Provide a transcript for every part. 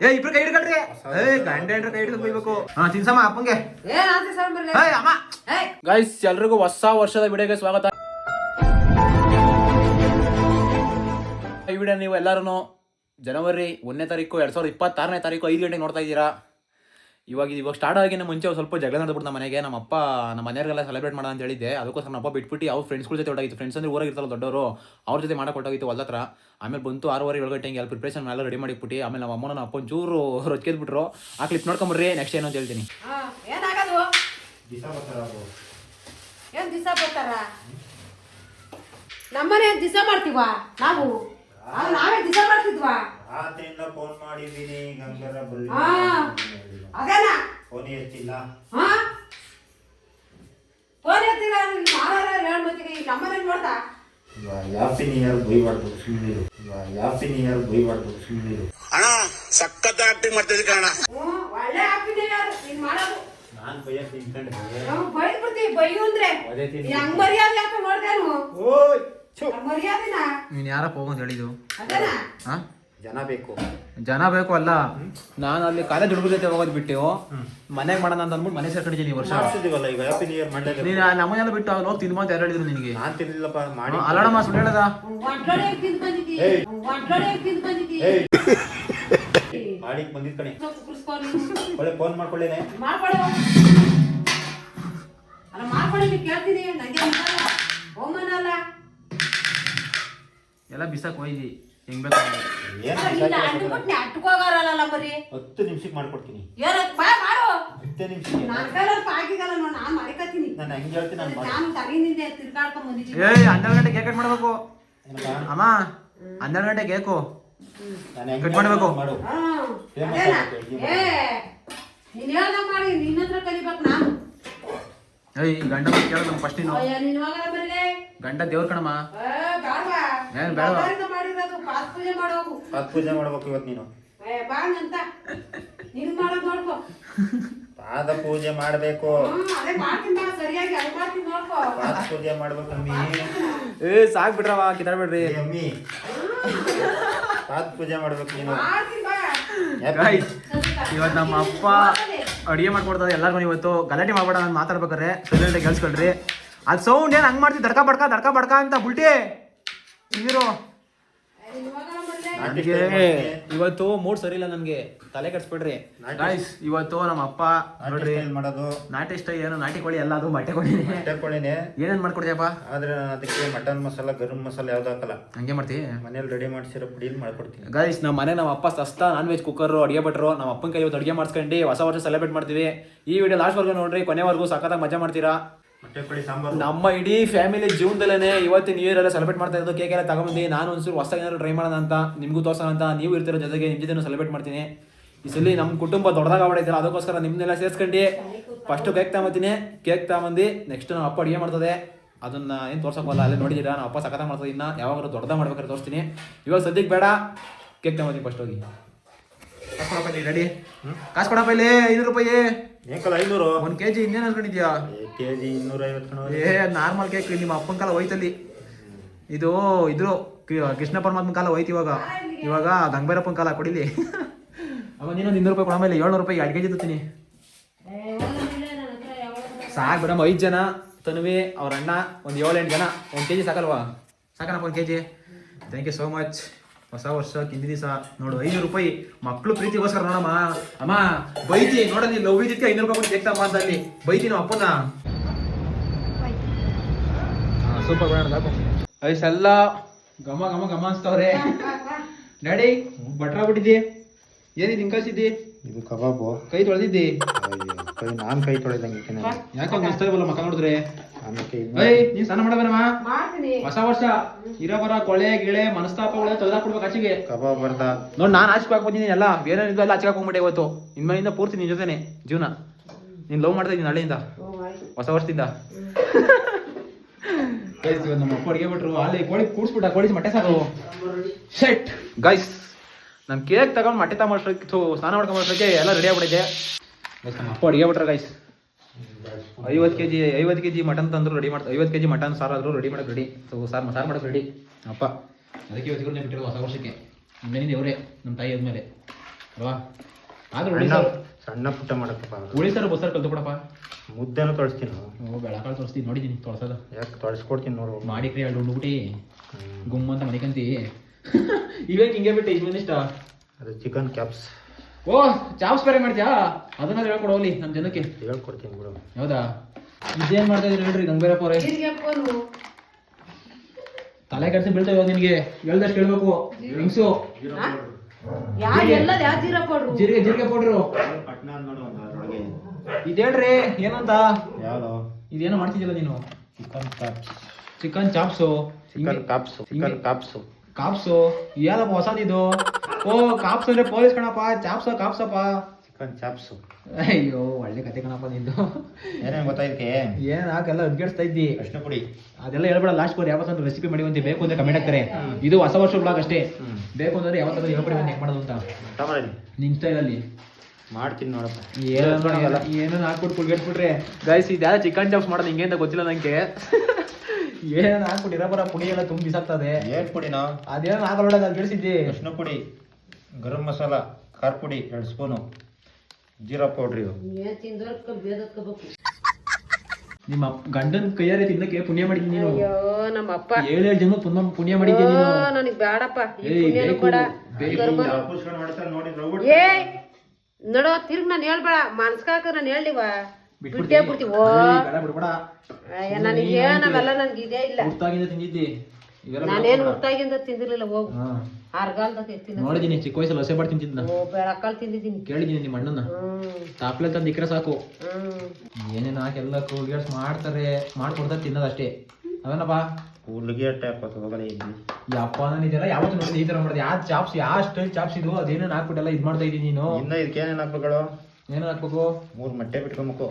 ಏ ಇಬ್ರು ಕೈ ಹಿಡ್ಕೊಳ್ರಿ. ಗಂಡ ಹೆಂಡ್ರ ಕೈ ಹಿಡಿದು ಕೊಯ್ಬೇಕು. ತಿನ್ಸಮ್ಮ ಅಪ್ಪಂಗೆ. ಗೈಸ್ ಎಲ್ರಿಗೂ ಹೊಸ ವರ್ಷದ ವಿಡಿಯೋಗೆ ಸ್ವಾಗತ. ಈ ವಿಡಿಯೋ ನೀವು ಎಲ್ಲರೂ ಜನವರಿ 1ನೇ ತಾರೀಕು 2026ನೇ ತಾರೀಕು 5 ಗಂಟೆಗೆ ನೋಡ್ತಾ ಇದ್ದೀರಾ. ಇವಾಗ ಸ್ಟಾರ್ಟ್ ಆಗಿನ ಮುಂಚೆ ಸ್ವಲ್ಪ ಜಗಳ ನಡೆದ್ಬಿಟ್ಟು ನಮ್ಮ ಮನೆಗೆ. ನಮ್ಮ ಮನೆಯವರೆಲ್ಲ ಸೆಲೆಬ್ರೇಟ್ ಮಾಡೋಣ ಅಂತ ಹೇಳಿದ್ದೆ. ಅದಕ್ಕೋಸ್ಕರ ನಮ್ಮ ಬಿಟ್ಬಿಟ್ಟು ಅವ್ರ ಫ್ರೆಂಡ್ಸ್ಗಳ ಜೊತೆ ಹೊರಟಾಗಿತ್ತು. ಫ್ರೆಂಡ್ಸ್ ಅಂದ್ರೆ ಊರಾಗ ಇರ್ತಾರಲ್ಲ ದೊಡ್ಡವರು, ಅವ್ರ ಜೊತೆ ಮಾಡಕ್ಕೆ ಹೊರಟಾಗಿತ್ತು ಹೊಲ ಹತ್ರ. ಆಮೇಲೆ ಬಂತು 6:30 7 ಗಂಟೆಗೆ ಎಲ್ಲ ಪ್ರಿಪ್ರೇಷನ್ ಎಲ್ಲ ರೆಡಿ ಮಾಡಿಬಿಟ್ಟು ಆಮೇಲೆ ನಮ್ಮ ಅಮ್ಮನ ಅಪ್ಪ ಒಂಚೂರು ರೊಚ್ಕೆದ್ಬಿಟ್ರು. ಆ ಕ್ಲಿಪ್ ನೋಡ್ಕೊಂಬರ್ರಿ. ನೆಕ್ಸ್ಟ್ ಏನು ಅಂತ ಹೇಳ್ತೀನಿ. ನಮ್ಮನೆ ದಿವಸ ಮಾಡ್ತೀವ ನಾವು ನಾವೇ ದಿವಸ ಮಾಡ್ತಿದ್ವಾ. ರಾತ್ರಿಯಿಂದ ಫೋನ್ ಮಾಡಿದ್ದೀನಿ ಗಂಗರ ಬಲ್ಲಿ ಅದೇನಾ ಫೋನ್ ಎತ್ತಿಲ್ಲ. ಫೋನ್ ಎತ್ತಿಲ್ಲ ಮಾರಾರ ಹೇಳ್ಮತ್ತಿಗೆ ಈ ನಮ್ಮನೆ ನೋಡ್ತಾ ಹ್ಯಾಪಿ ನ್ಯೂ ಇಯರ್ ಬೈಬಾರ್ದು ಸುಮ್ಮನಿರು. ಹ್ಯಾಪಿ ನ್ಯೂ ಇಯರ್ ಬೈಬಾರ್ದು ಸುಮ್ಮನಿರು. ಅಣ್ಣ ಸಖತ್ ಆಕ್ಟಿಂಗ್ ಮಾಡ್ತಿದ್ದೆ ಕಣ. ಒಳ್ಳೆ ಹ್ಯಾಪಿ ನ್ಯೂ ಇಯರ್ ನೀನ್ ಮಾಡೋದು. ನಾನ್ ಬೈಯಕ್ ನಿಂತ್ಕೊಂಡೆ ನಾವು ಬೈದ್ಬಿಡ್ತೀವಿ. ಬೈಯು ಅಂದ್ರೆ ಹಂಗ್ ಮರ್ಯಾದೆ ಯಾಕೆ ನೋಡ್ದೇನು ಮರ್ಯಾದೆನಾ. ನೀನ್ ಯಾರಪ್ಪ ಹೋಗಂತ ಹೇಳಿದ್ದು? ಅದೇನಾ ಜನ ಬೇಕು ಅಲ್ಲ. ನಾನು ಅಲ್ಲಿ ಕಾಲೇಜ್ ಹುಡುಗರ ಜೊತೆ ಹೋಗೋದು ಬಿಟ್ಟು ಮನೆಗೆ ಮಾಡೋಣ ಅಂತ ಅಂದ್ಬಿಟ್ಟು ಮನೆ ಸೇರ್ಕೊಂಡಿದ್ದೀನಿ. ವರ್ಷ ಈಗ ಹ್ಯಾಪಿ ನ್ಯೂ ಇಯರ್ ಮಾಡಲೇಬೇಕು. ನೀನು ನಮ್ಮನೆಲ್ಲ ಬಿಟ್ಟು ಅವ್ನು ಹೋಗಿ ತಿನ್ಬೋ ಅಂತ ಯಾರು ಹೇಳಿದ್ರು ನಿನಗೆ? ನಾನ್ ತಿನ್ಲಿಲ್ಲಪ್ಪ. ಮಾಡಿ ಅಲ್ಲಡಮ್ಮ ಸುಳ್ಳು ಹೇಳದ. ಮಾಡಿಕ್ ಬಂದಿದ್ ಕಣೆ. ಒಳ್ಳೆ ಫೋನ್ ಮಾಡ್ಕೊಳ್ಳೇನೆ. ಕೇಳ್ತೀನಿ ನಂಗೆ ಹೋಮನಲ್ಲ ಎಲ್ಲ ಬಿಸಾಕ್ ಹೋಯ್ದಿ ಹೆಂಗ್ ಬೇಕು ಅಟ್ಟುಕೋಗಾರಲ್ಲ ಬರೀ 10 ನಿಮಿಷಕ್ಕೆ ಮಾಡ್ಕೊಡ್ತೀನಿ. ಬಾ ಮಾಡು 10 ನಿಮಿಷಕ್ಕೆ. ಆಗಿಗಲ್ಲ ನೋಡಿ ನಾನು ಮಾಡ್ಕೊತೀನಿ. ನಾನು ಹೆಂಗ್ ಹೇಳ್ತೀನಿ ನಾನು ತಗೊಂಡಿದ್ದೆ ತಿರ್ಗಾಡ್ಕೊಂಡ್ ಬಂದಿದ್ದೀನಿ. 12 ಗಂಟೆ ಕೇಕ್ ಕಟ್ ಮಾಡ್ಬೇಕು ಅಮ್ಮ. 12 ಗಂಟೆ ಕೇಕು ಕಟ್ ಮಾಡ್ಬೇಕು. ನೀನ್ ಹೇಳ್ದಂಗ ಮಾಡಿ ನಿನ್ನ ಹತ್ರ ಕಲಿಬೇಕು ನಾನು. ಗಂಡ ಕೇಳೋದು ಫಸ್ಟ್ ನೀನು. ಗಂಡ ದೇವ್ರ ಕಣಮ್ಮ. ಏನ್ ಬೇಡ ಮಾಡಿರೋದು ಪಾದ ಪೂಜೆ ಮಾಡೋದು. ಪಾದ ಪೂಜೆ ಮಾಡ್ಬೇಕು ಇವತ್ತು ನೀನು. ಬಾಂತ ನೀನ್ ಮಾಡೋದು ನೋಡ್ಕೋ. ಪಾದ ಪೂಜೆ ಮಾಡ್ಬೇಕು. ಅದೇ ಮಾಡ್ತೀನಿ ಬಾ ಸರಿಯಾಗಿ ಅದು ಮಾಡ್ತೀನಿ ನೋಡ್ಕೋ. ಪಾದ ಪೂಜೆ ಮಾಡ್ಬೇಕು ಅಮ್ಮಿ. ಸಾಕ್ ಬಿಡ್ರವ ಕಿತ್ತಾಡ್ಬೇಡ್ರಿ ಅಮ್ಮಿ. ಪಾದ ಪೂಜೆ ಮಾಡ್ಬೇಕು ನೀನು. ಮಾಡ್ತೀನಿ ಬಾ. ಇವತ್ತು ನಮ್ಮ ಅಪ್ಪ ಅಡುಗೆ ಮಾಡ್ಕೊಡ್ತಾರೆ ಎಲ್ಲರಿಗೂ. ಇವತ್ತು ಗಲಾಟೆ ಮಾಡ್ಬೇಡ, ನಾನು ಮಾತಾಡ್ಬೇಕಾರೆ ಸೈಲೆಂಟಾಗಿ ಕೇಳಿಸ್ಕೊಳ್ರಿ. ಅದು ಸೌಂಡ್ ಏನು ಹಂಗೆ ಮಾಡ್ತೀವಿ ದಡ್ಕ ಬಡ್ಕ ಅಂತ ಬುಲ್ಟಿ ಹಿಂಗಿರು. ನನಗೆ ಇವತ್ತು ಮೂಡ್ ಸರಿ ಇಲ್ಲ, ನನಗೆ ತಲೆ ಕೆಡಿಸ್ಬಿಡ್ರಿ ಗಾಯ್ಸ್. ಇವತ್ತು ನಮ್ಮ ಅಪ್ಪ ನೋಡ್ರಿ ಮಾಡೋದು ನಾಟಿ ಸ್ಟೈಲ್ ಏನು ನಾಟಿ ಕೋಳಿ ಎಲ್ಲ, ಅದು ಮೊಟ್ಟೆ ಕೋಳಿನೇ. ಏನೇನು ಮಾಡ್ಕೊಡ್ತೀಯಪ್ಪ? ಆದ್ರೆ ಅದಕ್ಕೆ ಮಟನ್ ಮಸಾಲ ಗರಂ ಮಸಾಲ ಯಾವ್ದು ಹಾಕಲ್ಲ. ಹಂಗೆ ಮಾಡ್ತೀವಿ. ಮನೇಲಿ ರೆಡಿ ಮಾಡಿಸಿರೋ ಪುಡಿಲಿ ಮಾಡ್ಕೊಡ್ತೀನಿ ಗಾಯ್ಸ್. ನಮ್ಮ ಅಪ್ಪ ಸಸ್ತಾ ನಾನ್ ವೆಜ್ ಕುಕ್ಕರು ಅಡುಗೆ ಭಟ್ರು. ನಮ್ಮ ಅಪ್ಪನ ಕೈ ಇವತ್ತು ಅಡುಗೆ ಮಾಡಿಸ್ಕೊಂಡು ಹೊಸ ವರ್ಷ ಸೆಲೆಬ್ರೇಟ್ ಮಾಡ್ತೀವಿ. ಈ ವಿಡಿಯೋ ಲಾಸ್ಟ್ವರೆಗೂ ನೋಡ್ರಿ, ಕೊನೆವರೆಗೂ ಸಖತ್ತಾಗಿ ಮಜಾ ಮಾಡ್ತೀರಾ. ನಮ್ಮ ಇಡೀ ಫ್ಯಾಮಿಲಿ ಜೀವನದಲ್ಲೇ ಇವತ್ತು ನ್ಯೂ ಇಯರ್ ಎಲ್ಲ ಸೆಲೆಬ್ರೇಟ್ ಮಾಡ್ತಾ ಇರೋದು. ಕೇಕ್ ಎಲ್ಲ ತಗೊಂಬಂದು ನಾನು ಒಂದ್ಸೂರು ಹೊಸದಾಗಿ ಏನಾದ್ರು ಟ್ರೈ ಮಾಡೋಣ ಅಂತ, ನಿಮಗೂ ತೋರ್ಸೋಣ ಅಂತ. ನೀವು ಇರ್ತಿರೋ ಜೊತೆಗೆ ನಿಮ್ಮ ಜೊತೆ ಸೆಲೆಬ್ರೇಟ್ ಮಾಡ್ತೀನಿ. ಈ ಸಲ ನಮ್ಮ ಕುಟುಂಬ ದೊಡ್ಡದಾಗ ಆಗ್ಬಿಡೈತಿಲ್ಲ, ಅದಕ್ಕೋಸ್ಕರ ನಿಮ್ಮನ್ನೆಲ್ಲ ಸೇರಿಸ್ಕೊಂಡು ಫಸ್ಟು ಕೇಕ್ ತಗೊಂಬತ್ತೀನಿ. ಕೇಕ್ ತಗೊಂಬಂದು ನೆಕ್ಸ್ಟ್ ನಮ್ಮ ಅಪ್ಪ ಅಡುಗೆ ಮಾಡ್ತದೆ. ಅದನ್ನ ಏನು ತೋರ್ಸೋಕ್ಕಲ್ಲ, ಅಲ್ಲೇ ನೋಡಿದ್ದೀರಾ ನಮ್ಮ ಅಪ್ಪ ಸಖತ್ತಾಗಿ ಮಾಡ್ತದೆ. ಇನ್ನು ಯಾವಾಗಾದ್ರೂ ದೊಡ್ಡದಾಗ ಮಾಡ್ಬೇಕಾದ್ರೆ ತೋರಿಸ್ತೀನಿ. ಇವಾಗ ಸದ್ಯಕ್ಕೆ ಬೇಡ, ಕೇಕ್ ತಗೊಂಬತ್ತೀನಿ ಫಸ್ಟ್ ಹೋಗಿ. ಕಾಸು ಕೊಡಪ್ಪ ಇಲ್ಲಿ ರೆಡಿ. ಕಾಸು ಕೊಡಪ್ಪ ಇಲ್ಲಿ 500 ರೂಪಾಯಿ. 500 1 kg ಇನ್ನೇನು ಅನ್ಕೊಂಡಿದ್ಯಾ? ಕೆಜಿ 250. ನಾರ್ಮಲ್ ಕೇಕ್ ನಿಮ್ಮ ಅಪ್ಪನ ಕಾಲ ಹೋಯ್ತಲ್ಲಿ. ಇದು ಇದ್ರು ಕೃಷ್ಣ ಪರಮಾತ್ಮನ ಕಾಲ ಹೋಯ್ತು. ಇವಾಗ ಗಂಗಭೈರಪ್ಪನ ಕಾಲ ಕೊಡಿಲಿ. ಅವಾಗ ನೀನೊಂದು 200 ರೂಪಾಯಿ ಕೊಡಮೇಲೆ 700 ರೂಪಾಯಿ 2 kg ತತ್ತೀನಿ. ಸಾಕು ಬಿಡಮ್ಮ. 5 ಜನ ತನ್ವಿ ಅವ್ರ ಅಣ್ಣ ಒಂದು 7-8 ಜನ 1 kg ಸಾಕಲ್ವಾ? ಸಾಕನಪ್ಪ 1 kg. Thank you so much. ಹೊಸ ವರ್ಷ ಹಿಂದಿನ ದಿವಸ ನೋಡು 500 ರೂಪಾಯಿ ಮಕ್ಕಳು ಪ್ರೀತಿಗೋಸ್ಕರ ನೋಡಮ್ಮ. ಅಮ್ಮ ಬೈತಿ ನೋಡ, ನೀನು ಲವ್ ಇದಕ್ಕೆ 500 ರೂಪಾಯಿ ಕೊಟ್ಟು ಕೇಕ್ತಮ್ಮ ಅಂತ ಅಲ್ಲಿ ಬೈತಿ ನಮ್ಮ ಅಪ್ಪನ. ಸೂಪರ್ ಬೇಡ ಸಾಕು. ಐಸೆಲ್ಲ ಘಮ ಘಮ ಘಮ ಅನ್ಸ್ತವ್ರೆ. ಡ್ಯಾಡಿ ಬಟ್ರ ಬಿಟ್ಟಿದ್ದಿ, ಏನಿದು ಹಿಂಗ್ ಕಳ್ಸಿದ್ದಿ? ಇದು ಕಬಾಬು. ಕೈ ತೊಳೆದಿದ್ದಿ? ನಾನ್ ಕೈ ತೊಳೆದಂಗೆ ಯಾಕೆ ಅನಿಸ್ತಾ ಇವಲ್ಲ ಮಕ್ಕ ನೋಡಿದ್ರೆ? ನೀನ್ ಸ್ನಾನ ಮಾಡಬೇನಮ್ಮ. ಹೊಸ ವರ್ಷ ಇರೋಬರ ಕೊಳೆ ಗಿಳೆ ಮನಸ್ತಾಪಗಳು ತೆಗೆದಾಕ್ಬಿಡ್ಬೇಕು ಆಚೆಗೆ. ಕಬಾಬ್ ಬರ್ದ ನೋಡಿ, ನಾನು ಆಚೆ ಹಾಕ್ಬೋದಿನಿ ಎಲ್ಲ ಬೇರೆನಿಂದ ಎಲ್ಲ ಆಚೆ ಹಾಕೊಂಡ್ಬಿಟ್ಟೆ ಇವತ್ತು. ಇನ್ಮೇಲಿಂದ ಪೂರ್ತಿ ನಿನ್ ಜೊತೆನೆ ಜೀವನ. ನೀನ್ ಲವ್ ಮಾಡ್ತಾ ಇದ್ದೀನಿ ಹಳ್ಳಿಯಿಂದ, ಹೊಸ ವರ್ಷದಿಂದ. ನಮ್ಮ ಅಪ್ಪ ಅಡುಗೆ ಬಿಟ್ರು ಅಲ್ಲಿ ಕೋಳಿ ಕೂಡ್ಸ್ಬಿಟ್ಟ. ಕೋಳಿ ಮೊಟ್ಟೆ ಸಾಕು ಶೆಟ್ ಗೈಸ್. ನಾನು ಕೇಕ್ ತಗೊಂಡು ಮೊಟ್ಟೆ ತಗೊಂಡ್ರೆ ಸ್ನಾನ ಮಾಡ್ಕೊಂಡ್ರೆ ಎಲ್ಲ ರೆಡಿ ಆಗ್ಬಿಟ್ಟೈತೆ. ನಮ್ಮ ಅಪ್ಪ ಅಡುಗೆ ಬಿಟ್ರೆ ಗೈಸ್ 50 kg ಮಟನ್ ತಂದ್ರು ರೆಡಿ ಮಾಡ್ತಾರೆ. 50 kg ಮಟನ್ ಸಾರು ಆದರೂ ರೆಡಿ ಮಾಡೋಕೆ ರೆಡಿ. ಸಾರು ಮಾಡೋಕೆ ರೆಡಿ ಅಪ್ಪ. ಅದಕ್ಕೆ ಇವತ್ತಿಗೂ ಬಿಟ್ಟಿರೋದು ಹೊಸ ವರ್ಷಕ್ಕೆ. ಇನ್ನೇನಿದೆ ಅವರೇ ನಮ್ಮ ತಾಯಿ ಆದ್ಮೇಲೆ ಅಲ್ವಾ ಆದ್ರೆ ಉಳಿ ಸಾರು ಸಣ್ಣ ಪುಟ್ಟ ಮಾಡಕ್ಕಪ್ಪ ಉಳಿ ಸಾರು ಬಸ್ಸಾರು ಕಲ್ತು ಕೊಡಪ್ಪ. ಮುದ್ದೆನೂ ತೊಳಸ್ತೀನಿ ನಾವು. ಬೆಳಕಾಳು ತೋರಿಸ್ತೀನಿ ನೋಡಿದ್ದೀನಿ ತೊಳ್ಸೋದು. ಯಾಕೆ ತೊಳಸ್ಕೊಡ್ತೀನಿ ನೋಡು. ಮಾಡಿ ಕ್ರಿಯಾ ಉಂಡ್ಬಿಟ್ಟು ಗುಮ್ಮ ಅಂತ ಮನಿಕಂತಿ ಇವೇಕ್ ಹಿಂಗೆ ಬಿಟ್ಟು ಇಷ್ಟ ಇಷ್ಟ. ಅದು ಚಿಕನ್ ಕ್ಯಾಪ್ಸ್. ಓ ಚಾಪ್ಸ್ ಬೇರೆ ಮಾಡ್ತೀಯಾ? ಅದನ್ನ ಹೇಳ್ಕೊಡು ಹೋಗ್ಲಿ ನಮ್ಮ ಜನಕ್ಕೆ. ಹೇಳ್ಕೊಡ್ತೀನಿ ಬಿಡು. ಹೌದಾ? ಇದೇನ್ ಮಾಡ್ತಾ ಇದ್ರಿ ಹೇಳ್ರಿ ಗಂಗಬೇರಪ್ಪ ಅವ್ರೆ. ತಲೆ ಕೆಡ್ಸಿ ಬೀಳ್ತಾವ ನಿನ್ಗೆ, ಹೇಳ್ದಷ್ಟು ಹೇಳ್ಬೇಕು. ಡ್ರಿಂಕ್ಸು ಜೀರಿಗೆ ಜೀರಿಗೆ ಪೌಡ್ರು ಇದೇಳ್ರಿ ಏನಂತ. ಯಾವ್ದು? ಇದೇನೋ ಮಾಡ್ತಿದ್ಯಲ್ಲ ನೀನು. Chicken caps. Chicken chops. Chicken cops. Chicken cops. Cops ಏನಪ್ಪ ಹೊಸದಿದು? ಓ ಕಾಪ್ಸ್ ಅಂದ್ರೆ ಪೊಲೀಸ್ ಕಣಪ್ಪ. ಚಾಪ್ಸ ಕಾಪ್ಸಪ್ಪ. Chicken chops. ಅಯ್ಯೋ ಒಳ್ಳೆ ಕತೆ ಕಣಪ್ಪ ನಿಂದು. ಏನೇನು ಗೊತ್ತಾಯ್ಕೆ? ಏನ್ ಹಾಕೆಲ್ಲ ಅಡ್ಗೆಡ್ಸ್ತಾ ಇದ್ದಿ. ಅರ್ಶಿನ ಪುಡಿ ಅದೆಲ್ಲ ಹೇಳ್ಬೇಡ. ಲಾಸ್ಟ್ ಕೋಡ್ ಯಾವತ್ತಂದ್ರೆ ರೆಸಿಪಿ ಮಾಡಿವಂತೆ ಬೇಕು ಅಂದ್ರೆ ಕಮೆಂಟ್ ಹಾಕ್ತಾರೆ. ಇದು ಹೊಸ ವರ್ಷ ಬ್ಲಾಗ್ ಅಷ್ಟೇ. ಬೇಕು ಅಂದ್ರೆ ಯಾವತ್ತಾದ್ರೂ ಹೇಳ್ಬಿಡಿ ಹೆಂಗ್ ಮಾಡೋದು ಅಂತ ನಿನ್ ಸ್ಟೈಲ್ ಅಲ್ಲಿ ಮಾಡ್ತೀನಿ ನೋಡಪ್ಪ. ಏನೋ ಹಾಕ್ಬಿಟ್ಟು ಕುಳ್ಗೆಟ್ಬಿಟ್ರೆ ಗೈಸ್ ಇದ್ಯಾವ ಚಿಕನ್ ಚಾಪ್ಸ್ ಮಾಡೋದು ಹಿಂಗೆ ಅಂತ ಗೊತ್ತಿಲ್ಲ ನಂಗೆ. ಏನೇನು ಹಾಕ್ಬಿಟ್ಟು ಇರಬರ ಪುಡಿ ಎಲ್ಲ ತುಂಬ ಬಿಸಾಕ್ತದೆ. ಏನ್ ಪುಡಿನೋ? ಅದೇನೋ ಹಾಕೊಳ್ಳೋದು ಅದು ಗೆಲ್ಸಿದ್ದಿ. ಅರ್ಶಿನ ಪುಡಿ, ಗರಂ ಮಸಾಲ, ಖಾರ ಪುಡಿ 2 ಸ್ಪೂನು, ಜೀರಾ ಪೌಡ್ರಿ. ನಿಮ್ಮ ಗಂಡನ ಕೈಯಾರೆ ತಿನ್ನಕ್ಕೆ ಪುಣ್ಯ ಮಾಡಿದ್ದೀನಿ ನೀನು. ನಮ್ಮಪ್ಪ 7 ಜನ ಪುಣ್ಯ ಮಾಡಿದ್ದೆ ನೀನು. ನನಗ್ ಬೇಡಪ್ಪ. ಏ ನೋಡೋ ತಿರ್ಗ್ ನಾನು ಹೇಳ್ಬೇಡ. ಮನ್ಸ್ಕಾಕ ನಾನು ಹೇಳಿವ ಬಿಟ್ಟೇ ಬಿಡ್ತೀವಿ. ನನಗೆ ನಾವೆಲ್ಲ ನನ್ಗೆ ಇದೇ ಇಲ್ಲ. ತಿಂದಿದ್ದಿ ನಾನೇನು ಮುಟ್ಟಾಗಿಂದ ತಿಂದಿರ್ಲಿಲ್ಲ. ಹೋಗು ಆರ್ಗಾಲ್ದ ತಿಂತೀನಿ. ನೋಡಿದೀನಿ ಚಿಕ್ಕ ವಯಸ್ಸಲ್ಲಿ ಹೊಸೆ ಬಾಡ್ ತಿಂತಿದ್ನ. ಬೆಳಕಾಲ್ ತಿಂದಿದ್ದೀನಿ. ಕೇಳಿದೀನಿ ನಿಮ್ಮ ಅಣ್ಣನ. ತಾಪ್ಲೆ ತಂದು ಇಕ್ರೆ ಸಾಕು. ಏನೇನು ಹಾಕಿ ಎಲ್ಲ ಕೂಲ್ಗೇಟ್ಸ್ ಮಾಡ್ತಾರೆ, ಮಾಡ್ಕೊಡ್ತಾರೆ, ತಿನ್ನೋದಷ್ಟೇ. ಅವೇನಪ್ಪ ಯಪ್ಪ ನಾನು ಇದೆಲ್ಲ ಯಾವತ್ತು ನೋಡಿದ್ರೆ ಈ ತರ ಮಾಡಿದೆ. ಯಾವ ಚಾಪ್ಸ್ ಯಾವ ಸ್ಟೈಲ್ ಚಾಪ್ಸ್ ಇದು ಅದೇನೇನು ಹಾಕ್ಬಿಟ್ಟೆಲ್ಲ ಇದು ಮಾಡ್ತಾ ಇದ್ದೀನಿ ನೀನು. ಇನ್ನ ಇದಕ್ಕೆ ಏನೇನು ಹಾಕ್ಬೇಕಳು? ಏನು ಹಾಕ್ಬೇಕು? 3 ಮೊಟ್ಟೆ ಬಿಟ್ಕೊಬೇಕು,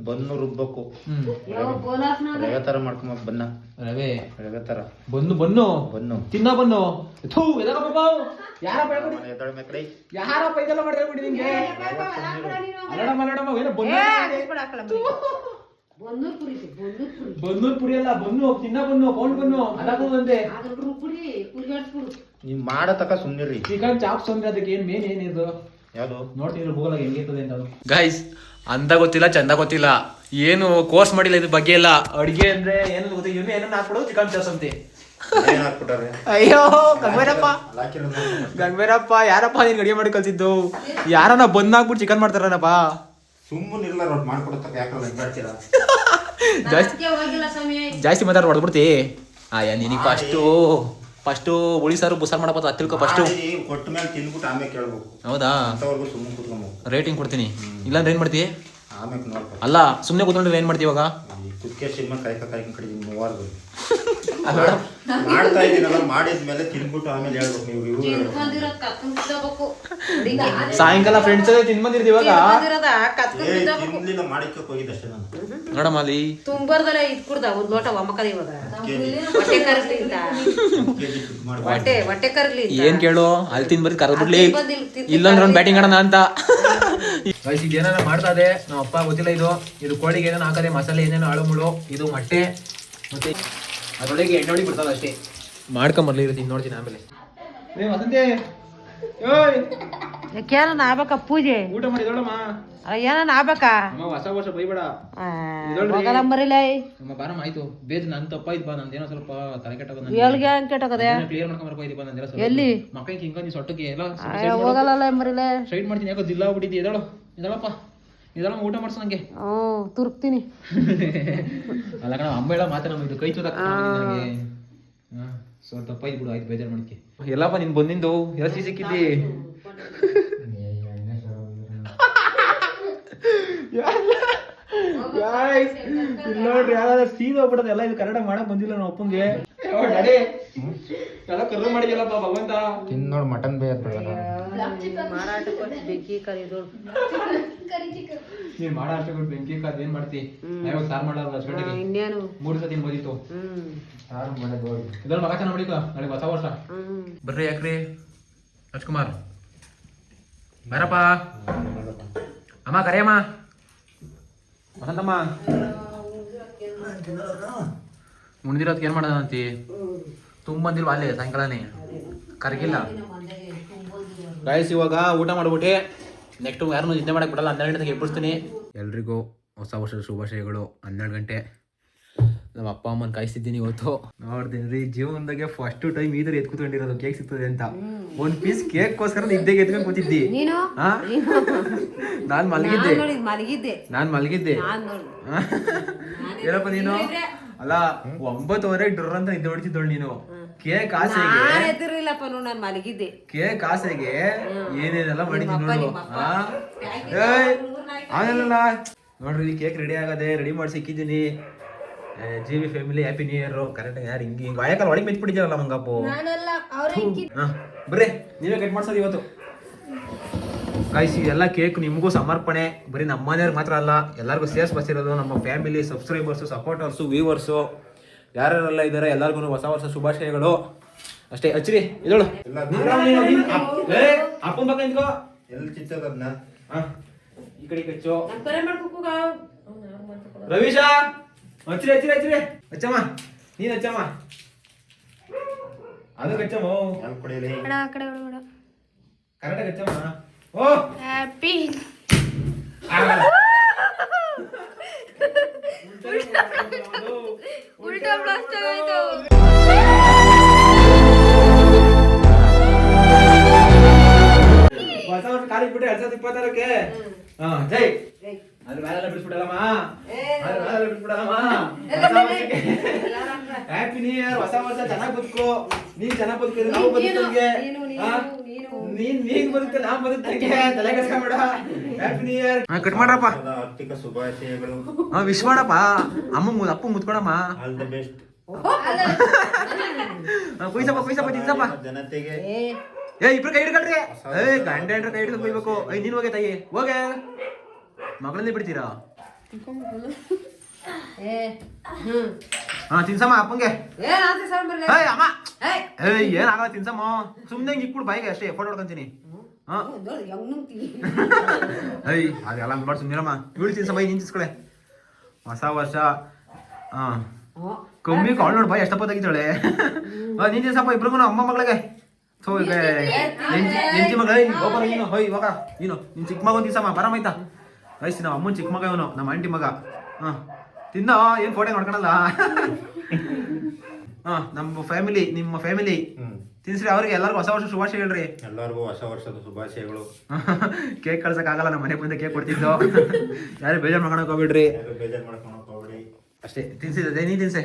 ಬನ್ನು ರುಬ್ಬೇಕು, ರವೆ ತರ ಮಾಡ್ಕೊಬೇಕು. ಬನ್ನ ರವೆ ತರ ಬನ್ನು ಬನ್ನು ಬನ್ನು ತಿನ್ನ ಬನ್ನು. ಯಾರಪ್ಪ ಇದೆಲ್ಲ ಮಾಡಿ ಹೇಳ್ಬಿಡಿ ನಿಂಗೆ. ಬನ್ನೂರ್ ಪುರಿ ಅಲ್ಲ, ಬನ್ನು ತಿನ್ನ ಬನ್ನು, ಪೌಂಡ್ ಬನ್ನು ಅದಾಗಂತೆ. ನೀವ್ ಮಾಡತಕ್ಕ ಸುಮ್ನಿರ್ರಿ. ಚಿಕನ್ ಚಾಪ್ಸ್ ಅಂದ್ರೆ ಅದಕ್ಕೆ ಏನ್ ಮೇನ್ ಏನಿದು? ಯಾವುದು ನೋಡ್ತಿದ್ರು ಗೂಗಲ್ ಹೆಂಗಿರ್ತದೆ ಅಂತ. ಗೈಸ್ ಅಂತ ಗೊತ್ತಿಲ್ಲ, ಚಂದ ಗೊತ್ತಿಲ್ಲ, ಏನು ಕೋರ್ಸ್ ಮಾಡಿಲ್ಲ ಇದ್ರ ಬಗ್ಗೆ ಎಲ್ಲ. ಅಡಿಗೆ ಅಂದ್ರೆ ಏನು ಗೊತ್ತಿಲ್ಲ. ಇನ್ನು ಏನನ್ನ ಹಾಕ್ಬಿಡೋದು ಚಿಕನ್ ಚಾಪ್ಸ್ ಅಂತೆ. ಅಯ್ಯೋ ಗಂಗಬೇರಪ್ಪ ಯಾರಪ್ಪ ನೀನ್ ಅಡಿಗೆ ಮಾಡಿ ಕಲ್ಸಿದ್ದು? ಯಾರನ್ನ ಬಂದ್ ಹಾಕ್ಬಿಟ್ಟು ಚಿಕನ್ ಮಾಡ್ತಾರನಪ್ಪ. ಸುಮ್ಮನಿರ್ಲ ಮಾಡ್ಕೊಡತ್ತ. ಯಾಕಲ್ಲ ಜಾಸ್ತಿ ಮಾತಾಡ್ ಹೊಡ್ಬಿಡ್ತಿ. ಆಯಾ ನಿನಗೆ ಫಸ್ಟು ಉಳಿ ಸಾರು ಬುಸಾರು ಮಾಡಪ್ಪ ಅದು ತಿಳ್ಕೊ. ಫಸ್ಟು ಕೊಟ್ಟ ಮೇಲೆ ತಿಂದ್ಬಿಟ್ಟು ಆಮೇಲೆ ಕೇಳ್ಬೇಕು. ಹೌದಾ? ಸುಮ್ಮನೆ ಕೂತ್ಕೊಬೇಕು. ರೇಟಿಂಗ್ ಕೊಡ್ತೀನಿ. ಇಲ್ಲಾಂದ್ರೆ ಏನ್ ಮಾಡ್ತೀವಿ? ಆಮೇಲೆ ನೋಡ್ಬೇಕು. ಅಲ್ಲ ಸುಮ್ಮನೆ ಕೂತ್ಕೊಂಡ್ರೆ ಏನ್ ಮಾಡ್ತೀವಿ ಇವಾಗ? ಕುಕ್ಕೆ ಸಿನಿಮಾ ಕಾಯ್ಕೊಂಡು ಕಡಿದೀನಿ 3 ವಾರಗಳು ಮಾಡ್ತಾ ಇದ್ದೀನಲ್ಲ. ಮಾಡಿದ್ಮೇಲೆ ತಿಂದ್ಬಿಟ್ಟು ಆಮೇಲೆ ಹೇಳ್ಬೇಕು. ನೀವು ಸಾಯಂಕಾಲ ಫ್ರೆಂಡ್ಸ್ ತಿಂದ್ ಬಂದಿರ್ತೀವಿ ಇವಾಗ. ತಿನ್ಲಿಲ್ಲ ಮಾಡಿಕ್ಕೆ ಹೋಗಿದ್ದಷ್ಟೇ ನಾನು. ನೋಡಮ್ಮ ಅಲ್ಲಿ ತುಂಬರ್ದಲ್ಲ ಇದ್ ಕುಡ್ದ ಒಂದ್ ಲೋಟ ಒಮ್ಮಕದ ಇವಾಗ. ಹೊಟ್ಟೆ ಕರ್ಲಿ ಅಂತ. ಹೊಟ್ಟೆ ಕರ್ಲಿ ಏನ್ ಕೇಳು ಅಲ್ಲಿ ತಿಂದ್ ಬರೀ ಕರ್ಬಿಡ್ಲಿ. ಇಲ್ಲಂದ್ರೆ ಒಂದು ಬ್ಯಾಟಿಂಗ್ ಆಡೋಣ ಅಂತ. ಈಗ ಏನಾರ ಮಾಡ್ತಾ ಇದೆ ನಮ್ಮ ಅಪ್ಪ ಗೊತ್ತಿಲ್ಲ. ಇದು ಕೋಳಿಗೆ ಏನೇನು ಹಾಕದೆ, ಮಸಾಲೆ ಏನೇನು ಆಳು ಮುಳು, ಇದು ಮೊಟ್ಟೆ ಮತ್ತೆ ಅದ್ರೊಳಗೆ ಎಣ್ಣೆ ಬಿಡ್ತದ ಅಷ್ಟೇ. ಮಾಡ್ಕೊಂಬರ್ಲಿ ಇರುತ್ತೆ ನೋಡ್ತೀನಿ ಆಮೇಲೆ. ವಸಂತಿ ಏನನ್ನ ಆಗ್ಬೇಕ ಪೂಜೆ? ಊಟ ಮಾಡಿ ದೊಡ್ಡಮ್ಮ. ಏನನ್ನ ಆಗ್ಬೇಕಾ? ಹೊಸ ವರ್ಷ ಬೈಬೇಡ. ಮರಿಲ್ಲ ನಮ್ಮ ಬಾರಮ್ಮ ಆಯ್ತು. ಬೇದ್ ನನ್ ತಪ್ಪ ಇದ್ ಬಾ. ನಂದೇನೋ ಸ್ವಲ್ಪ ತಲೆ ಕೆಟ್ಟೋಗ. ಎಲ್ಗೆ ಹಂಗ್ ಕೆಟ್ಟೋಗದೆ? ಕ್ಲಿಯರ್ ಮಾಡ್ಕೊಂಬರ್ಕೋ ಇದ್ ಬಾ. ನಂದೇನೋ ಎಲ್ಲಿ ಮಕ್ಕಳಿಗೆ ಹಿಂಗ ನೀ ಸೊಟ್ಟಕ್ಕೆ ಎಲ್ಲ ಹೋಗಲ್ಲ ಮರಿಲ್ಲ. ಸ್ಟ್ರೈಟ್ ಮಾಡ್ತೀನಿ. ಯಾಕೋ ಜಿಲ್ಲಾ ಬಿಟ್ಟಿದ್ದಿ. ಇದಳಪ್ಪ ಇದೆಲ್ಲ ಊಟ ಮಾಡ್ಸ ನಂಗೆ. ತುರ್ಕ್ತೀನಿ. ಅಲ್ಲ ಕಣ ಅಮ್ಮ ಹೇಳ ಮಾತ್ರ ನಮ್ಗೆ ಇದು ಕೈ ಚೂರ ನನಗೆ. ಸ್ವಲ್ಪ ತಪ್ಪ ಇದ್ ಬಿಡು. ಆಯ್ತು ಬೇಜಾರು ಮಾಡ್ಕೆ. ಎಲ್ಲಪ್ಪ ನೀನ್ ಬಂದಿಂದು ಎಲ್ಲ ಸಿಕ್ಕಿದ್ದಿ. ನೋಡ್ರಿ ಯಾವ್ದಾದ್ರು ಸೀದ್ ಹೋಗ್ಬಿಡೋದು ಎಲ್ಲ. ಇದು ಕನ್ನಡ ಮಾಡಕ್ ಬಂದಿಲ್ಲ ನಮ್ಮ ಅಪ್ಪಂಗೆ. ಎಲ್ಲ ಕರ್ರ ಮಾಡಿದ್ಯಲ್ಲಪ್ಪ ಭಗವಂತ. ತಿಂದ್ ನೋಡ್ ಮಟನ್ ಬೇಯದ್ ಮಾರಾಟಕ್ಕೆ ಬೆಂಕಿ ಕರಿದು ನೀನ್ ಮಾಡ ಅಷ್ಟೇ ಕೊಟ್ಟು ಬೆಂಕಿ ಕಾದ್ ಏನ್ ಮಾಡ್ತಿ? ಇವಾಗ ಸಾರ್ ಮಾಡಲ್ಲ ಅಷ್ಟೊಟ್ಟಿಗೆ ಇನ್ನೇನು 3 ಸತಿ ಬಂದಿತ್ತು. ಇದ್ರಲ್ಲಿ ಮಗ ಚೆನ್ನಾಗಿ ಹೊಡಿಕ. ನಾಳೆ ಹೊಸ ವರ್ಷ ಬರ್ರಿ. ಯಾಕ್ರಿ ರಾಜ್ಕುಮಾರ್ ಬರಪ್ಪ. ಅಮ್ಮ ಕರೆಯಮ್ಮ. ವಸಂತಮ್ಮ ಉಣ್ದಿರೋದಕ್ಕೆ ಏನ್ ಮಾಡೋದಂತಿ? ತುಂಬ ಬಂದಿಲ್ವ ಅಲ್ಲೇ ಸಾಯಂಕಾಲನೇ? ಕರಗಿಲ್ಲ ಗಾಯ್ಸ್ ಇವಾಗ ಊಟ ಮಾಡ್ಬಿಟ್ಟು ನೆಕ್ಸ್ಟ್ ಯಾರನ್ನೂ ನಿದ್ದೆ ಮಾಡಕ್ಕೆ ಬಿಡಲ್ಲ, 12 ಗಂಟೆಗೆ ಎಬ್ಬಿಸ್ತೀನಿ. ಎಲ್ರಿಗೂ ಹೊಸ ವರ್ಷದ ಶುಭಾಶಯಗಳು. 12 ಗಂಟೆ ನಮ್ಮ ಅಪ್ಪ ಅಮ್ಮನ ಕಾಯಿಸ್ತಿದ್ದೀನಿ ಇವತ್ತು. ನೋಡ್ತೀನಿ ರೀ, ಜೀವನದಾಗೆ ಫಸ್ಟ್ ಟೈಮ್ ಈ ಥರ ಎತ್ಕೊಕೊಂಡಿರೋದು ಕೇಕ್ ಸಿಗ್ತದೆ ಅಂತ. ಒಂದು ಪೀಸ್ ಕೇಕ್ಗೋಸ್ಕರ ನಿದ್ದೆಗೆ ಎತ್ಕೊಂಡು ಕೂತಿದ್ದಿ. ನೀನು ನಾನು ಮಲಗಿದ್ದೆ ಮಲಗಿದ್ದೆ ಏನಪ್ಪ ನೀನು ಅಲ್ಲ 9:30 ಡ್ರ ಅಂತ ನಿದ್ದೆ ಹೊಡಿತಿದ್ದಳು ನೀನು. ಕೇಕ್ ಆಸೆಗೆ ಎದ್ದಿರ್ಲಿಲ್ಲಪ್ಪ ನೋಡು, ನಾನು ಮಲಗಿದ್ದೆ. ಕೇಕ್ ಆಸೆಗೆ ಏನೇನೆಲ್ಲ ಮಾಡಿದ್ದೀನಿ ನೋಡು. ಆಗಲ್ಲ ನೋಡ್ರಿ, ಕೇಕ್ ರೆಡಿ ಆಗದೆ, ರೆಡಿ ಮಾಡಿ ಸಿಕ್ಕಿದ್ದೀನಿ. GB family happy new year. Correct ಯಾರು ಹಿಂಗೆ ವಾಯಕಲ್ಲಿ ಒಳಗೆ ಮೆಚ್ಬಿಟ್ಟಿದ್ದೀರಲ್ಲ ಮಂಗಪ್ಪು. ಬರ್ರಿ ನೀವೇ ಕಟ್ ಮಾಡ್ಸೋದು ಇವತ್ತು. ಗಾಯ್ಸ್ ಎಲ್ಲ ಕೇಕ್ ನಿಮಗೂ ಸಮರ್ಪಣೆ. ಬರೀ ನಮ್ಮ ಮನೆಯವ್ರಿಗೆ ಮಾತ್ರ ಅಲ್ಲ, ಎಲ್ಲರಿಗೂ ಸೇರ್ಸ್ ಬಸಿರೋದು. ನಮ್ಮ ಫ್ಯಾಮಿಲಿ, ಸಬ್ಸ್ಕ್ರೈಬರ್ಸು, ಸಪೋರ್ಟರ್ಸು, ವ್ಯೂವರ್ಸು ಯಾರ್ಯಾರೆಲ್ಲ ಇದ್ದಾರೆ ಎಲ್ಲರಿಗೂ ಹೊಸ ವರ್ಷ ಶುಭಾಶಯಗಳು. ಅಷ್ಟೇ ಹಚ್ಚಿರಿ ಇದಳು. ಅಪ್ಪನ ಪಕ್ಕ ನಿಂತ್ಕೋ. ಎಲ್ಲಿ ಚಿತ್ತದನ್ನ ಈ ಕಡೆ ಹಚ್ಚು. ರವೀಶ ಹಚ್ಚಿರಿ ಹಚ್ಚಿರಿ ಹಚ್ಚಿರಿ. ಹಚ್ಚಮ್ಮ, ನೀನ್ ಹಚ್ಚಮ್ಮ. ಅದಕ್ಕೆ ಹಚ್ಚಮ್ಮ. ಕರೆಕ್ಟಾಗಿ ಹಚ್ಚಮ್ಮ. ಓ ಹ್ಯಾಪಿ ಉಲ್ಟಾ ಬ್ಲಾಸ್ಟ್ ಆಯ್ತು. ಹೊಸ ವರ್ಷ ಕಾಲಿಗೆ ಬಿಟ್ಟು 2026ಕ್ಕೆ ಜೈ. ಅದ್ರ ಮೇಲೆಲ್ಲ ಬಿಡಿಸ್ಬಿಡಲ್ಲಮ್ಮ, ಅದ್ರ ಮೇಲೆಲ್ಲ ಬಿಡಿಸ್ಬಿಡಲ್ಲಮ್ಮ. Happy new year. ಹೊಸ ವರ್ಷ ಚೆನ್ನಾಗಿ ಬದುಕು. ನೀನ್ ಚೆನ್ನಾಗಿ ಬದುಕಿದ್ರೆ ನಾವು ಬದುಕಂಗೆ. ನೀನ್ ಬದುಕ ನಾವು ಬದುಕಂಗೆ. ತಲೆ ಕೆಡ್ಸ್ಕೊಂಬೇಡ. Happy new year. ಕಟ್ ಮಾಡ್ರಪ್ಪ. ಆರ್ಥಿಕ ಶುಭಾಶಯಗಳು. ವಿಶ್ ಮಾಡಪ್ಪ. ಅಪ್ಪ ಮುತ್ಕೊಡಮ್ಮ. ಆಲ್ ದ ಬೆಸ್ಟ್ ಕುಯ್ಸಪ್ಪ ತಿನ್ಸಪ್ಪ. ಜನತೆಗೆ ಇಬ್ರು ಕೈ ಹಿಡ್ಕೊಳ್ರಿ. ಗಂಡ ಹೆಂಡ್ರ ಕೈ ಹಿಡ್ಕೊಂಡು ಕುಯ್ಬೇಕು. ನೀನ್ ಹೋಗೆ ತಾಯಿ ಹೋಗೆ. ಮಗಳನ್ನೇ ಬಿಡ್ತೀರಾ? ತಿನ್ಸಮ್ಮ ಅಪ್ಪಂಗೆ. ಅಮ್ಮ ಏನಾಗಲ್ಲ ತಿನ್ಸಮ್ಮ. ಸುಮ್ನೆ ಇಕ್ಬಿಡು ಬಾಯಿಗೆ ಅಷ್ಟೇ. ಫೋಟೋ ಹೊಡ್ಕೊಂತೀನಿ. ಅದೆಲ್ಲ ಮಾಡಿ ಸುಮ್ಮನಿರಮ್ಮ. ಇವಳು ತಿನ್ಸಮ್ಮ. ನೀನ್ ತಿನ್ಸ್ಕೊಳೆ. ಹೊಸ ವರ್ಷ ಕಮ್ಮಿ ಕಾಳು ನೋಡ್ ಬಾಯಿ ಎಷ್ಟಪ್ಪತ್ತಾಗಿದ್ದಾಳೆ. ನೀನ್ ತಿನ್ಸಪ್ಪ ಇಬ್ರಿಗೂ ಅಮ್ಮ ಮಗಳಿಗೆ. ಹೆಂಡತಿ ಮಗ ಹೋಗೋಣ ನೀನು. ಇವಾಗ ನೀನು ನಿನ್ ಚಿಕ್ಕ ಮಗ ತಿನ್ಸಮ್ಮ. ಬರಮಾಯ್ತಾ ವಯಸ್ಸು. ನಮ್ಮ ಅಮ್ಮನ ಚಿಕ್ಕ ಮಗ ಇವನು, ನಮ್ಮ ಆಂಟಿ ಮಗ. ತಿನ್ನ ಏನ್ ಫೋಟೋ ನೋಡ್ಕೊಳಲ್ಲ. ನಮ್ಮ ಫ್ಯಾಮಿಲಿ, ನಿಮ್ಮ ಫ್ಯಾಮಿಲಿ ತಿನ್ಸ್ರಿ. ಅವ್ರಿಗೆ ಎಲ್ಲರಿಗೂ ಹೊಸ ವರ್ಷ ಶುಭಾಶಯ ಹೇಳ್ರಿ. ಎಲ್ಲರಿಗೂ ಹೊಸ ವರ್ಷದ ಶುಭಾಶಯಗಳು. ಕೇಕ್ ಕಳ್ಸಕ್ ಆಗಲ್ಲ, ನಮ್ಮ ಮನೆ ಮುಂದೆ ಕೇಕ್ ಕೊಡ್ತಿದ್ದೋ. ಯಾರು ಬೇಜಾರು ಮಾಡ್ಕೊಳಕ್ ಹೋಗ್ಬಿಡ್ರಿ. ಬೇಜಾರು ಮಾಡ್ಕೊಳಕ್ ಹೋಗ್ಬೇಡಿ. ಅಷ್ಟೇ ತಿನ್ಸಿದ್ದೆ. ನೀ ತಿನ್ಸೆ.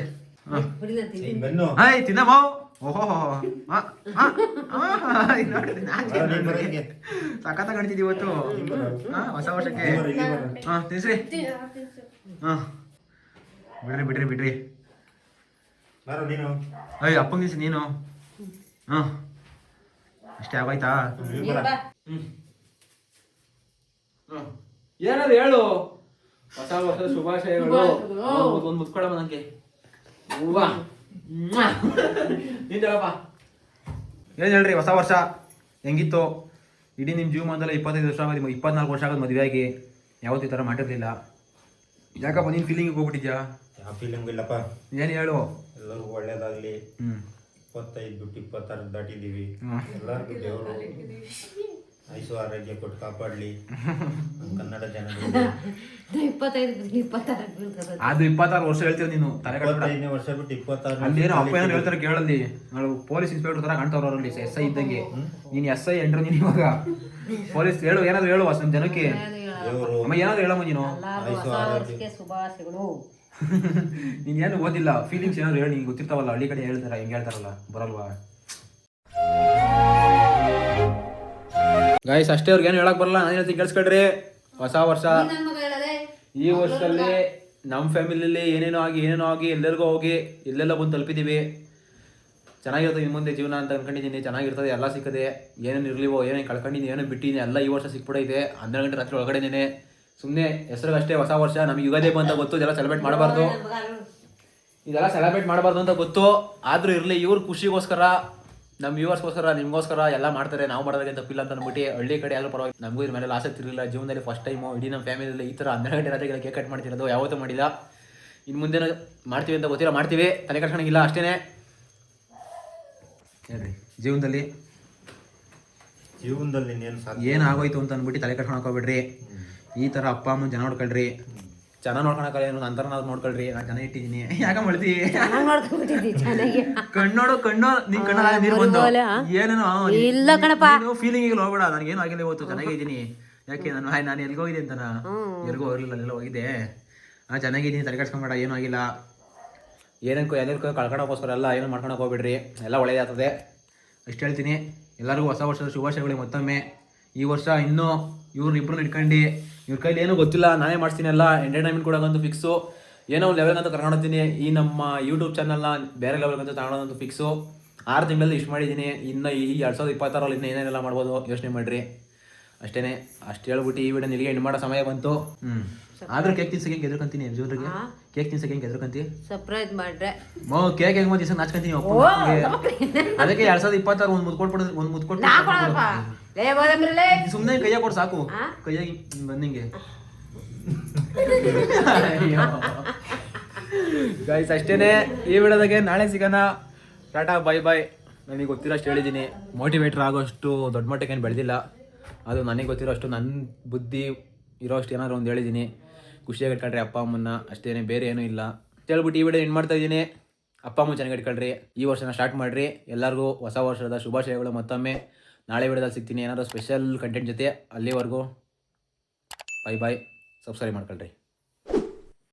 ಬೆನ್ನು ತಿನ್ನಮ್ಮ. ಓಹೋ ಸಖತ್ತ ಕಾಣ್ತಿದ್ದಿ ಇವತ್ತು ಹೊಸ ವರ್ಷಕ್ಕೆ. ತಿನ್ಸ್ರಿ. ಬಿಡ್ರಿ. ನೀನು ಅಪ್ಪಂಗೆ ತಿನ್ಸಿ ನೀನು. ಅಷ್ಟೇ ಆಗೋಯ್ತಾ? ಏನಾದ್ರು ಹೇಳು. ಹೊಸ ವರ್ಷದ ಶುಭಾಶಯಗಳು. ಒಂದು ಮುತ್ಕೊಳಮ್ಮ ನಂಗೆ. ಹೂವಾ ನಿಂತೇಳಪ್ಪ. ಏನ್ ಹೇಳ್ರಿ, ಹೊಸ ವರ್ಷ ಹೆಂಗಿತ್ತು? ಇಡೀ ನಿಮ್ಮ ಜೀವಮಾನದಲ್ಲ 25 ವರ್ಷ ಆಗೋದು, 24 ವರ್ಷ ಆಗೋದು ಮದುವೆ ಆಗಿ. ಯಾವತ್ತೂ ಈ ಥರ ಮಾಡಿರ್ಲಿಲ್ಲ. ಯಾಕಪ್ಪ ನೀನು ಫೀಲಿಂಗಿಗೆ ಹೋಗ್ಬಿಟ್ಟಿದ್ಯಾ? ಯಾವ ಫೀಲಿಂಗ್ ಇಲ್ಲಪ್ಪ. ಏನು ಹೇಳು. ಎಲ್ಲರಿಗೂ ಒಳ್ಳೇದಾಗ್ಲಿ. 25 ಬಿಟ್ಟು 26 ದಾಟಿದ್ದೀವಿ. ಎಲ್ಲರಿಗೂ ದೇವರು ಐಸು ಆರೋಗ್ಯ ಕೊಟ್ಟು ಕಾಪಾಡ್ಲಿ ಕನ್ನಡ ಜನರಿಗೆ. 26 ವರ್ಷ ಹೇಳ್ತೀರ ನೀನು. 25ನೇ ವರ್ಷ ಬಿಟ್ಟು 26 ಅಲ್ಲೇನೋ ಅಪ್ಪ ಏನೋ ಹೇಳ್ತಾರೆ ಕೇಳಲ್ಲಿ. ನಾವು ಪೊಲೀಸ್ ಇನ್ಸ್ಪೆಕ್ಟರ್ ತರ ಕಾಣ್ತಾವ್ರ ಅವರಲ್ಲಿ. SI ಇದ್ದಂಗೆ ನೀನು. SI ಎಂಟ್ರು ನೀನು ಇವಾಗ. ಪೊಲೀಸ್ ಹೇಳು, ಏನಾದ್ರು ಹೇಳು ನಮ್ಮ ಜನಕ್ಕೆ. ಅಮ್ಮ ಏನಾದ್ರು ಹೇಳಮ್ಮ ನೀನು. ನೀನ್ ಏನು ಓದಿಲ್ಲ, ಫೀಲಿಂಗ್ಸ್ ಏನಾದ್ರು ಹೇಳಿ. ನಿಂಗೆ ಗೊತ್ತಿರ್ತಾವಲ್ಲ, ಹಳ್ಳಿ ಕಡೆ ಹೇಳ್ತಾರ, ಹೆಂಗೆ ಹೇಳ್ತಾರಲ್ಲ, ಬರಲ್ವಾ? ಗಾಯ್ಸ್ ಅಷ್ಟೇ, ಅವ್ರಿಗೆ ಏನು ಹೇಳಕ್ ಬರಲ್ಲ. ನಾನು ಹೇಳ್ತೀನಿ ಕೇಳಿಸ್ಕೊಳ್ರಿ. ಹೊಸ ವರ್ಷ ಈ ವರ್ಷದಲ್ಲಿ ನಮ್ಮ ಫ್ಯಾಮಿಲಿಯಲ್ಲಿ ಏನೇನೋ ಆಗಿ ಎಲ್ಲರಿಗೂ ಹೋಗಿ ಎಲ್ಲೆಲ್ಲ ಬಂದು ತಲುಪಿದ್ದೀವಿ. ಚೆನ್ನಾಗಿರ್ತದೆ ಇನ್ನು ಮುಂದೆ ಜೀವನ ಅಂತ ಅನ್ಕೊಂಡಿದ್ದೀನಿ. ಚೆನ್ನಾಗಿರ್ತದೆ, ಎಲ್ಲ ಸಿಕ್ಕದೆ. ಏನೇನು ಇರಲಿವೋ, ಏನೇನು ಕಳ್ಕೊಂಡಿದ್ದೀನಿ, ಏನೇನು ಬಿಟ್ಟಿದ್ದೀನಿ ಎಲ್ಲ ಈ ವರ್ಷ ಸಿಕ್ಬಿಡೈತೆ. 12 ಗಂಟೆ ರಾತ್ರಿ ಒಳಗಡೆನೇ. ಸುಮ್ಮನೆ ಹೆಸರಿಗಷ್ಟೇ ಹೊಸ ವರ್ಷ. ನಮಗೆ ಯುಗಾದಿ ಅಂತ ಗೊತ್ತು, ಇದೆಲ್ಲ ಸೆಲೆಬ್ರೇಟ್ ಮಾಡಬಾರ್ದು ಅಂತ ಗೊತ್ತು. ಆದರೂ ಇರಲಿ, ಇವ್ರ ಖುಷಿಗೋಸ್ಕರ, ನಮ್ಮ ವ್ಯೂವರ್ಸ್ಗೋಸ್ಕರ, ನಿಮಗೋಸ್ಕರ ಎಲ್ಲ ಮಾಡ್ತಾರೆ. ನಾವು ಮಾಡೋದಕ್ಕೆ ತಪ್ಪಿಲ್ಲ ಅಂತ ಅಂದ್ಬಿಟ್ಟು ಹಳ್ಳಿ ಕಡೆ ಎಲ್ಲರೂ ಪರವಾಗಿ. ನಮಗೂ ಇದ್ರ ಮೇಲೆ ಆಸಕ್ತಿ ಇರಲಿಲ್ಲ. ಜೀವನದಲ್ಲಿ ಫಸ್ಟ್ ಟೈಮು ಇಡೀ ನಮ್ಮ ಫ್ಯಾಮಿಲಿಯಲ್ಲಿ ಈ ಥರ 12 ಗಂಟೆ ರಾತ್ರಿಗಳ ಕೇಕ್ ಕಟ್ ಮಾಡ್ತಿರೋದು ಯಾವತ್ತೂ ಮಾಡಿಲ್ಲ. ಇನ್ನು ಮುಂದೆ ಮಾಡ್ತೀವಿ ಅಂತ ಗೊತ್ತಿಲ್ಲ, ಮಾಡ್ತೀವಿ. ತಲೆ ಕಟ್ಕೊಳಂಗಿಲ್ಲ ಅಷ್ಟೇ. ಹೇಳ್ರಿ, ಜೀವನದಲ್ಲಿ ಜೀವನದಲ್ಲಿ ಇನ್ನೇನು ಸಾಧ್ಯ ಏನಾಗೋಯ್ತು ಅಂತ ಅಂದ್ಬಿಟ್ಟು ತಲೆ ಕಟ್ಕೊಂಡು ಹೋಗ್ಬಿಡ್ರಿ. ಈ ಥರ ಅಪ್ಪ ಅಮ್ಮನ ಜನ ನೋಡ್ಕೊಳ್ರಿ. ಚೆನ್ನಾಗಿ ನೋಡ್ಕೊಳಕಲ್ಲ ಏನು ನಂತರ ನಾವು ನೋಡ್ಕೊಳ್ರಿ. ನಾನು ಚೆನ್ನಾಗಿ ಇಟ್ಟಿದ್ದೀನಿ. ಯಾಕೆ ಮಾಡ್ತಿ ಚೆನ್ನಾಗಿ ನೋಡ್ಕೊಂಡ್ಬಿಟ್ಟಿದ್ದಿ ಚೆನ್ನಾಗಿ. ಕಣ್ಣು ನಿನ್ ಕಣ್ಣ ನೀರು ಬಂದು ಏನೇನೋ ಇಲ್ಲ ಕಣಪ್ಪ. ಫೀಲಿಂಗ್ ಹೋಗ್ಬೇಡ. ನನಗೇನು ಆಗಿಲ್ಲ ಇವತ್ತು ಚೆನ್ನಾಗಿದ್ದೀನಿ. ಯಾಕೆ ನಾನು ಎಲ್ಲಿಗೆ ಹೋಗಿದ್ದೆ ಅಂತಾನ ಎಲ್ಲಿಗೂ ಹೋಗ್ಲಿಲ್ಲ, ಅಲ್ಲೆಲ್ಲ ಹೋಗಿದ್ದೆ. ಚೆನ್ನಾಗಿದ್ದೀನಿ, ತಲೆ ಕಟ್ಸ್ಕೊಂಬೇಡ, ಏನೂ ಆಗಿಲ್ಲ. ಏನೇನು ಎಲ್ಲರಿಗೂ ಕಳ್ಕೊಳಕ್ಕೋಸ್ಕರ ಎಲ್ಲ ಏನೋ ಮಾಡ್ಕೊಳಕ್ಕೆ ಹೋಗ್ಬಿಡ್ರಿ. ಎಲ್ಲ ಒಳ್ಳೇದಾಗ್ತದೆ ಅಷ್ಟು ಹೇಳ್ತೀನಿ. ಎಲ್ಲರಿಗೂ ಹೊಸ ವರ್ಷದ ಶುಭಾಶಯಗಳಿಗೆ ಮತ್ತೊಮ್ಮೆ. ಈ ವರ್ಷ ಇನ್ನೂ ಇವ್ರನ್ನ ಇಟ್ಕೊಂಡು ಇವ್ರ ಕೈಲಿ ಏನೂ ಗೊತ್ತಿಲ್ಲ, ನಾನೇ ಮಾಡ್ತೀನಿ ಎಲ್ಲ ಎಂಟರ್ಟೈನ್ಮೆಂಟ್ ಕೊಡೋದಂತೂ ಫಿಕ್ಸು. ಏನೋ ಒಂದು ಲೆವೆಲ್ಗಂತೂ ಕರ್ಕೊಂಡೋಗ್ತೀನಿ. ಈ ನಮ್ಮ ಯೂಟ್ಯೂಬ್ ಚಾನಲ್ನ ಬೇರೆ ಲೆವೆಲ್ಗಂತೂ ತಗೊಳೋದಂತೂ ಫಿಕ್ಸು. 6 ತಿಂಗಳಲ್ಲಿ ಇಷ್ಟು ಮಾಡಿದ್ದೀನಿ. ಇನ್ನು ಈ 2026ರಲ್ಲಿ ಇನ್ನೂ ಏನೇನೆಲ್ಲ ಮಾಡ್ಬೋದು ಯೋಚನೆ ಮಾಡಿರಿ. ಅಷ್ಟೇ. ಅಷ್ಟು ಹೇಳ್ಬಿಟ್ಟು ಈ ವಿಡಿಯೋ ನಿನಗೆ ಎಂಡ್ ಮಾಡೋ ಸಮಯ ಬಂತು. ಆದ್ರೆ ಕೇಕ್ ತಿನ್ಸಕ್ಕೆ ಹೆಂಗೆ ಎದ್ರಕಂತೀನಿ ಜೋರಿಗೆ. ಕೇಕ್ ತಿನ್ಸಕ್ಕೆ ಹೆಂಗೆ ಎದ್ರಕಂತಿ ಸರ್ಪ್ರೈಸ್ ಮಾಡ್ರೆ ಕೇಕ್ ಹೆಂಗೆ ತಿನ್ಸಕ್ಕೆ ನಾಚ್ಕೊಂತೀನಿ. ಅದಕ್ಕೆ 2026 ಒಂದು ಮುದ್ಕೊಟ್ಟು ಸುಮ್ಮನೆ ಕೈಯಾಗ ಕೊಡು ಸಾಕು. ಕೈಯಾಗಿ ಬಂದಿಂಗೆ ಗೈಸ್ ಅಷ್ಟೇನೆ ಈ ವಿಡಿಯೋದಾಗೆ. ನಾಳೆ ಸಿಗೋಣ. Tata bye bye. ನನಗೆ ಗೊತ್ತಿರೋ ಅಷ್ಟು ಹೇಳಿದ್ದೀನಿ. ಮೋಟಿವೇಟರ್ ಆಗೋಷ್ಟು ದೊಡ್ಡ ಮಟ್ಟಕ್ಕೆ ಏನು ಬೆಳೆದಿಲ್ಲ. ಅದು ನನಗೆ ಗೊತ್ತಿರೋ ಅಷ್ಟು ನನ್ನ ಬುದ್ಧಿ ಇರೋ ಅಷ್ಟು ಏನಾದ್ರು ಒಂದು ಹೇಳಿದ್ದೀನಿ. ಖುಷಿಯಾಗಿ ಇಟ್ಕೊಳ್ರಿ ಅಪ್ಪ ಅಮ್ಮನ್ನ, ಅಷ್ಟೇನೆ, ಬೇರೆ ಏನೂ ಇಲ್ಲ ಹೇಳ್ಬಿಟ್ಟು ಈ ವಿಡಿಯೋ ಎಂಡ್ ಮಾಡ್ತಾ ಇದ್ದೀನಿ. ಅಪ್ಪ ಅಮ್ಮ ಚೆನ್ನಾಗಿ ಇಟ್ಕೊಳ್ರಿ. ಈ ವರ್ಷನ ಸ್ಟಾರ್ಟ್ ಮಾಡಿರಿ. ಎಲ್ಲರಿಗೂ ಹೊಸ ವರ್ಷದ ಶುಭಾಶಯಗಳು ಮತ್ತೊಮ್ಮೆ. ನಾಳೆ ವಿಡಿಯೋದಲ್ಲಿ ಸಿಗ್ತೀನಿ ಏನಾದರೂ ಸ್ಪೆಷಲ್ ಕಂಟೆಂಟ್ ಜೊತೆ. ಅಲ್ಲಿವರೆಗೂ ಬೈ ಬಾಯ್. ಸಬ್ಸ್ಕ್ರೈಬ್ ಮಾಡ್ಕೊಳ್ರಿ.